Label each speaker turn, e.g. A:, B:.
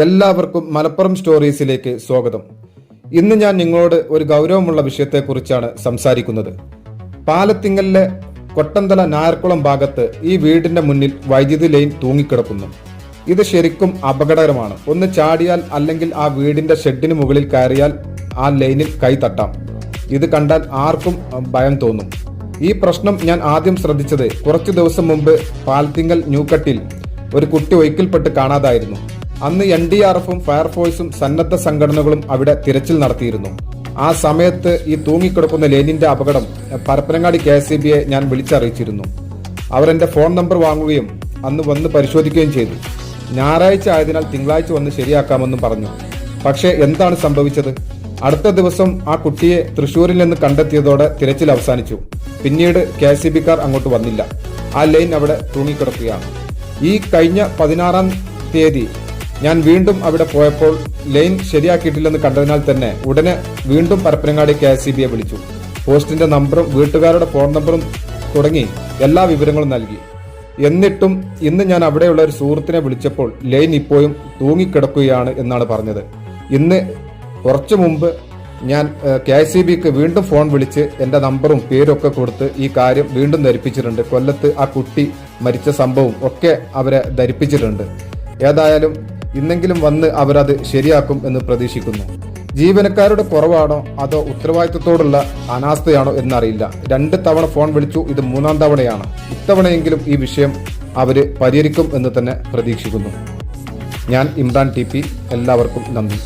A: എല്ലാവർക്കും മലപ്പുറം സ്റ്റോറീസിലേക്ക് സ്വാഗതം. ഇന്ന് ഞാൻ നിങ്ങളോട് ഒരു ഗൗരവമുള്ള വിഷയത്തെക്കുറിച്ചാണ് സംസാരിക്കുന്നത്. പാലത്തിങ്ങലിലെ കൊട്ടന്തല നായർക്കുളം ഭാഗത്ത് ഈ വീടിന്റെ മുന്നിൽ വൈദ്യുതി ലൈൻ തൂങ്ങിക്കിടക്കുന്നു. ഇത് ശരിക്കും അപകടകരമാണ്. ഒന്ന് ചാടിയാൽ അല്ലെങ്കിൽ ആ വീടിന്റെ ഷെഡിന് മുകളിൽ കയറിയാൽ ആ ലൈനിൽ കൈ തട്ടാം. ഇത് കണ്ടാൽ ആർക്കും ഭയം തോന്നും. ഈ പ്രശ്നം ഞാൻ ആദ്യം ശ്രദ്ധിച്ചത് കുറച്ചു ദിവസം മുമ്പ് പാലത്തിങ്ങൽ ന്യൂക്കട്ടിൽ ഒരു കുട്ടി ഒഴുക്കിൽപ്പെട്ട് കാണാതായിരുന്നു. അന്ന് NDRF-ഉം ഫയർഫോഴ്സും സന്നദ്ധ സംഘടനകളും അവിടെ തിരച്ചിൽ നടത്തിയിരുന്നു. ആ സമയത്ത് ഈ തൂങ്ങിക്കിടക്കുന്ന ലൈനിന്റെ അപകടം പരപ്പനങ്ങാടി KSEB-യെ ഞാൻ വിളിച്ചറിയിച്ചിരുന്നു. അവർ എന്റെ ഫോൺ നമ്പർ വാങ്ങുകയും അന്ന് വന്ന് പരിശോധിക്കുകയും ചെയ്തു. ഞായറാഴ്ച ആയതിനാൽ തിങ്കളാഴ്ച വന്ന് ശരിയാക്കാമെന്നും പറഞ്ഞു. പക്ഷേ എന്താണ് സംഭവിച്ചത്? അടുത്ത ദിവസം ആ കുട്ടിയെ തൃശൂരിൽ നിന്ന് കണ്ടെത്തിയതോടെ തിരച്ചിൽ അവസാനിച്ചു. പിന്നീട് KSEB-ക്കാർ അങ്ങോട്ട് വന്നില്ല. ആ ലൈൻ അവിടെ തൂങ്ങിക്കിടക്കുകയാണ്. ഈ കഴിഞ്ഞ 16-ാം തീയതി ഞാൻ വീണ്ടും അവിടെ പോയപ്പോൾ ലൈൻ ശരിയാക്കിയിട്ടില്ലെന്ന് കണ്ടതിനാൽ തന്നെ ഉടനെ വീണ്ടും പരപ്പനങ്ങാടി KSEB-യെ വിളിച്ചു. പോസ്റ്റിന്റെ നമ്പറും വീട്ടുകാരുടെ ഫോൺ നമ്പറും തുടങ്ങി എല്ലാ വിവരങ്ങളും നൽകി. എന്നിട്ടും ഇന്ന് ഞാൻ അവിടെയുള്ള ഒരു സുഹൃത്തിനെ വിളിച്ചപ്പോൾ ലൈൻ ഇപ്പോഴും തൂങ്ങിക്കിടക്കുകയാണ് എന്നാണ് പറഞ്ഞത്. ഇന്ന് കുറച്ചു മുമ്പ് ഞാൻ KSEB-ക്ക് വീണ്ടും ഫോൺ വിളിച്ച് എന്റെ നമ്പറും പേരൊക്കെ കൊടുത്ത് ഈ കാര്യം വീണ്ടും ധരിപ്പിച്ചിട്ടുണ്ട്. കൊല്ലത്ത് ആ കുട്ടി മരിച്ച സംഭവം ഒക്കെ അവരെ ധരിപ്പിച്ചിട്ടുണ്ട്. ഏതായാലും ഇന്നെങ്കിലും വന്ന് അവരത് ശരിയാക്കും എന്ന് പ്രതീക്ഷിക്കുന്നു. ജീവനക്കാരുടെ കുറവാണോ അതോ ഉത്തരവാദിത്വത്തോടുള്ള അനാസ്ഥയാണോ എന്നറിയില്ല. 2 തവണ ഫോൺ വിളിച്ചു. ഇത് 3-ാം തവണയാണ്. ഇത്തവണയെങ്കിലും ഈ വിഷയം അവര് പരിഹരിക്കും എന്ന് തന്നെ പ്രതീക്ഷിക്കുന്നു. ഞാൻ ഇമ്രാൻ TP. എല്ലാവർക്കും നന്ദി.